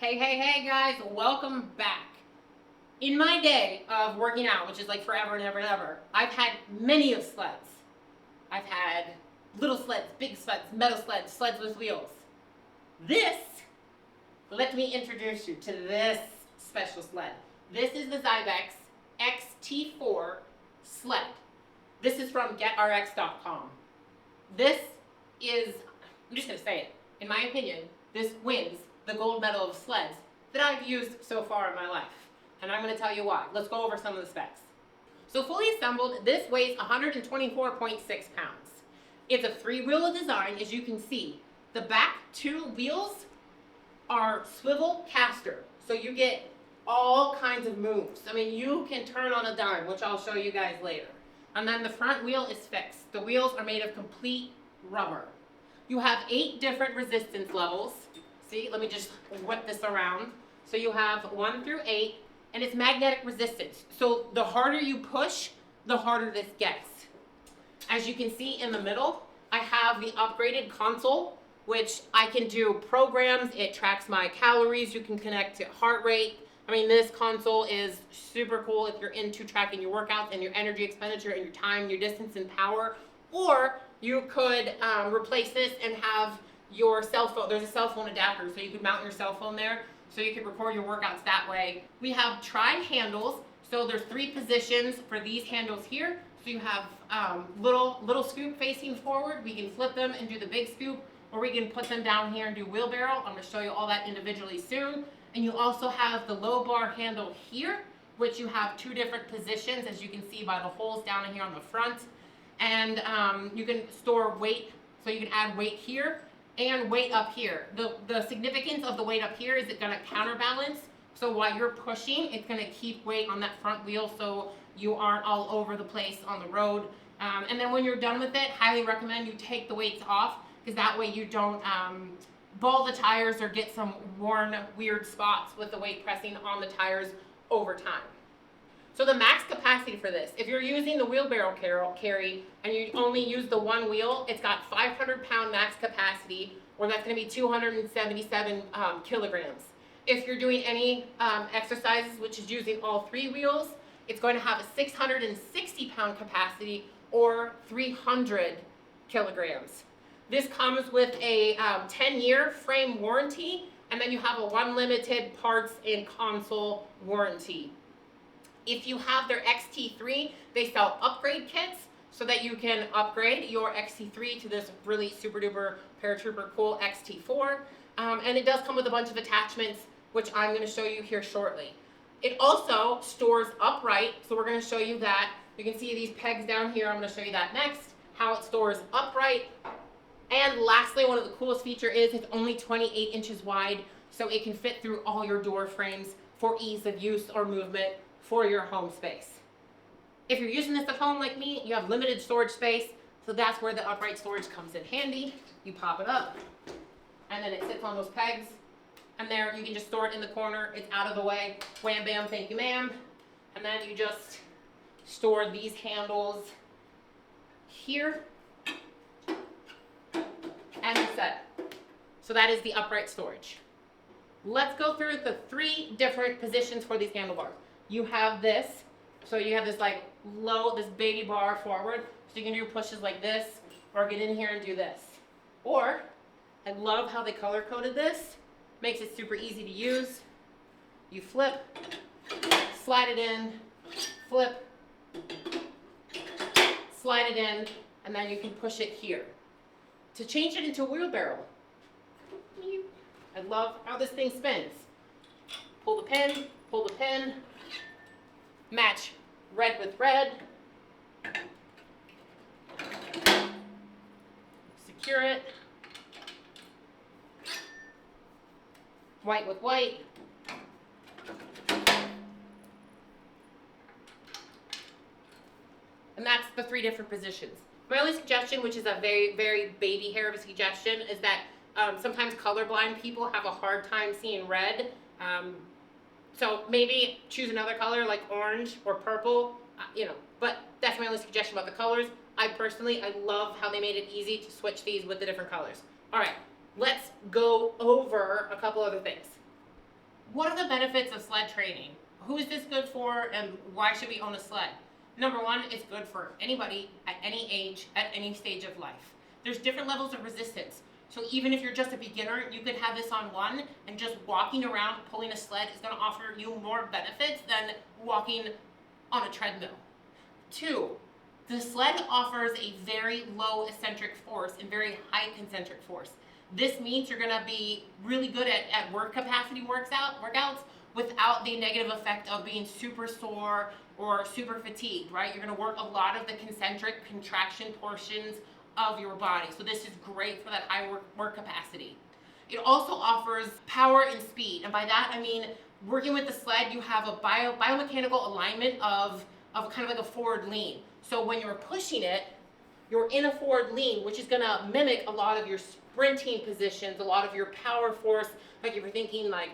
Hey guys, welcome back. In my day of working out, which is like forever and ever and ever, I've had many of sleds. I've had little sleds, big sleds, metal sleds, sleds with wheels. This, let me introduce you to this special sled. This is the Xebex XT4 sled. This is from GetRx.com. This is, I'm just going to say it, in my opinion, this wins the gold medal of sleds that I've used so far in my life. And I'm going to tell you why. Let's go over some of the specs. So fully assembled, this weighs 124.6 pounds. It's a three-wheel design, as you can see. The back two wheels are swivel caster. So you get all kinds of moves. I mean, you can turn on a dime, which I'll show you guys later. And then the front wheel is fixed. The wheels are made of complete rubber. You have 8 different resistance levels. See, let me just whip this around. So you have 1 through 8, and it's magnetic resistance. So the harder you push, the harder this gets. As you can see in the middle, I have the upgraded console, which I can do programs. It tracks my calories. You can connect to heart rate. I mean, this console is super cool if you're into tracking your workouts and your energy expenditure and your time, your distance and power. Or you could replace this and have your cell phone. There's a cell phone adapter, so you could mount your cell phone there, so you can record your workouts that way. We have tri handles, so there's 3 positions for these handles here. So you have little scoop facing forward. We can flip them and do the big scoop, or we can put them down here and do wheelbarrow. I'm going to show you all that individually soon. And you also have the low bar handle here, which you have 2 different positions, as you can see by the holes down here on the front. And you can store weight, so you can add weight here and weight up here. The significance of the weight up here is it's going to counterbalance. So while you're pushing, it's going to keep weight on that front wheel so you aren't all over the place on the road. And then when you're done with it, highly recommend you take the weights off, because that way you don't ball the tires or get some worn, weird spots with the weight pressing on the tires over time. So the max capacity for this, if you're using the wheelbarrow carry and you only use the one wheel, it's got 500-pound max capacity, or that's going to be 277 kilograms. If you're doing any exercises, which is using all 3 wheels, it's going to have a 660-pound capacity, or 300 kilograms. This comes with a 10-year frame warranty, and then you have a unlimited parts and console warranty. If you have their XT3, they sell upgrade kits so that you can upgrade your XT3 to this really super duper paratrooper cool XT4. And it does come with a bunch of attachments, which I'm going to show you here shortly. It also stores upright, so we're going to show you that. You can see these pegs down here. I'm going to show you that next, how it stores upright. And lastly, one of the coolest features is it's only 28 inches wide, so it can fit through all your door frames for ease of use or movement for your home space. If you're using this at home like me, you have limited storage space, so that's where the upright storage comes in handy. You pop it up, and then it sits on those pegs, and there you can just store it in the corner. It's out of the way. Wham bam, thank you ma'am. And then you just store these handles here, and it's set. So that is the upright storage. Let's go through the 3 different positions for these handlebars. You have this, so you have this like low, this baby bar forward, so you can do pushes like this, or get in here and do this. Or, I love how they color coded this, makes it super easy to use. You flip, slide it in, flip, slide it in, and then you can push it here. To change it into a wheelbarrow, I love how this thing spins. Pull the pin, match red with red, secure it, white with white, and that's the 3 different positions. My only suggestion, which is a very, very baby hair of a suggestion, is that sometimes colorblind people have a hard time seeing red. So maybe choose another color like orange or purple, but that's my only suggestion about the colors. I love how they made it easy to switch these with the different colors. All right, let's go over a couple other things. What are the benefits of sled training? Who is this good for, and why should we own a sled? Number one, it's good for anybody at any age, at any stage of life. There's different levels of resistance. So even if you're just a beginner, you could have this on one, and just walking around pulling a sled is going to offer you more benefits than walking on a treadmill. Two, the sled offers a very low eccentric force and very high concentric force. This means you're going to be really good at work capacity workouts without the negative effect of being super sore or super fatigued, right? You're going to work a lot of the concentric contraction portions of your body. So this is great for that high work capacity. It also offers power and speed. And by that, I mean, working with the sled, you have a biomechanical alignment of kind of like a forward lean. So when you're pushing it, you're in a forward lean, which is going to mimic a lot of your sprinting positions, a lot of your power force. Like if you're thinking like,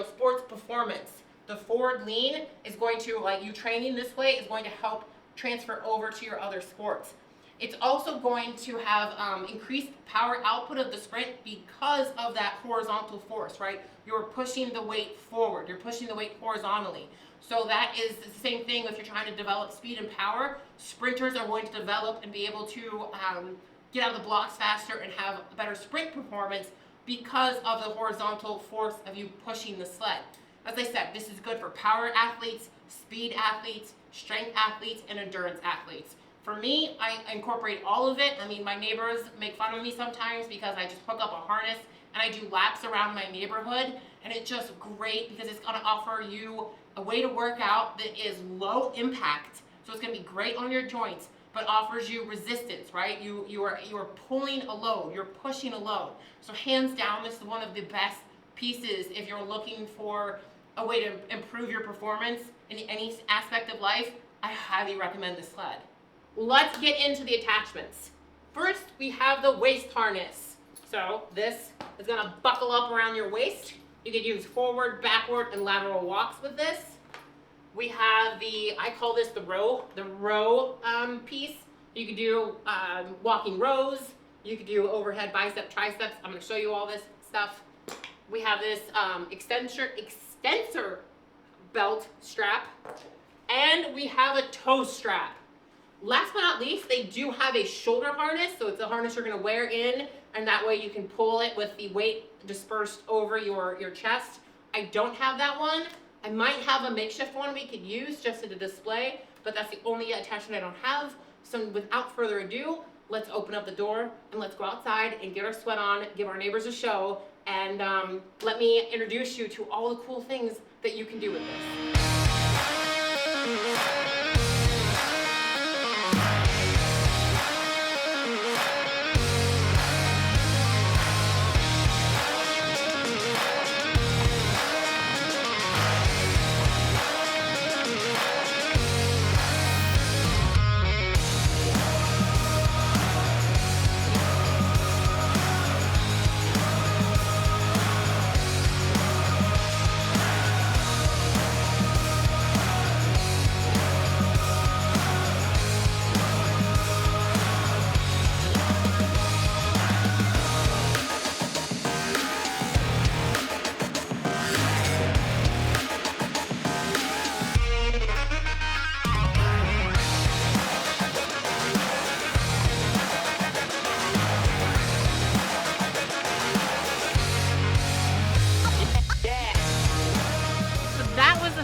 sports performance, the forward lean is going to, like you training this way, is going to help transfer over to your other sports. It's also going to have increased power output of the sprint because of that horizontal force, right? You're pushing the weight forward. You're pushing the weight horizontally. So that is the same thing if you're trying to develop speed and power. Sprinters are going to develop and be able to get out of the blocks faster and have a better sprint performance because of the horizontal force of you pushing the sled. As I said, this is good for power athletes, speed athletes, strength athletes, and endurance athletes. For me, I incorporate all of it. I mean, my neighbors make fun of me sometimes because I just hook up a harness and I do laps around my neighborhood, and it's just great because it's going to offer you a way to work out that is low impact. So it's going to be great on your joints, but offers you resistance, right? You are pulling a load, you're pushing a load. So hands down, this is one of the best pieces if you're looking for a way to improve your performance in any aspect of life. I highly recommend this sled. Let's get into the attachments. First, we have the waist harness. So this is going to buckle up around your waist. You can use forward, backward, and lateral walks with this. We have I call this the row piece. You could do walking rows. You could do overhead bicep, triceps. I'm going to show you all this stuff. We have this extensor belt strap, and we have a toe strap. Last but not least, they do have a shoulder harness, so it's a harness you're going to wear in, and that way you can pull it with the weight dispersed over your chest. I don't have that one. I might have a makeshift one we could use just as a display, but that's the only attachment I don't have. So without further ado, let's open up the door and let's go outside and get our sweat on, give our neighbors a show, and let me introduce you to all the cool things that you can do with this.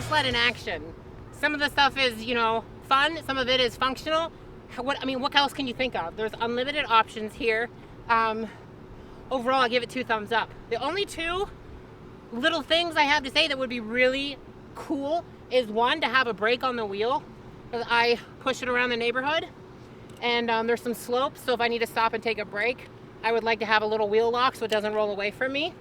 Sled in action. Some of the stuff is, fun. Some of it is functional. What else can you think of? There's unlimited options here. Overall, I give it 2 thumbs up. The only 2 little things I have to say that would be really cool is one, to have a brake on the wheel. I push it around the neighborhood, and there's some slopes, so if I need to stop and take a break, I would like to have a little wheel lock so it doesn't roll away from me.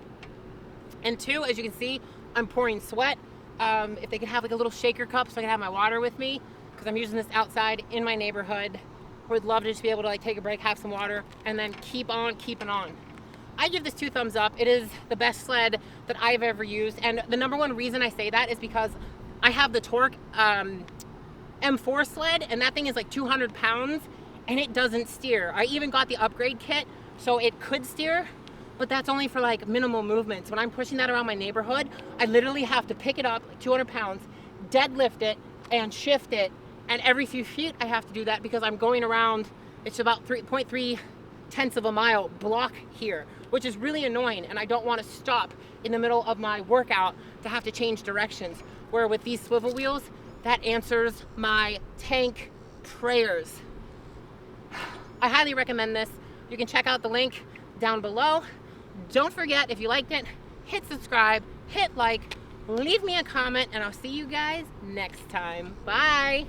And 2, as you can see, I'm pouring sweat. If they could have like a little shaker cup so I can have my water with me, because I'm using this outside in my neighborhood. Would love to just be able to take a break, have some water, and then keep on keeping on. I give this 2 thumbs up. It is the best sled that I've ever used, and the number one reason I say that is because I have the Torque M4 sled, and that thing is like 200 pounds, and it doesn't steer. I even got the upgrade kit, so it could steer, but that's only for like minimal movements. When I'm pushing that around my neighborhood, I literally have to pick it up, like 200 pounds, deadlift it, and shift it. And every few feet I have to do that because I'm going around, it's about 3.3 tenths of a mile block here, which is really annoying, and I don't want to stop in the middle of my workout to have to change directions. Where with these swivel wheels, that answers my tank prayers. I highly recommend this. You can check out the link down below. Don't forget, if you liked it, hit subscribe, hit like, leave me a comment, and I'll see you guys next time. Bye.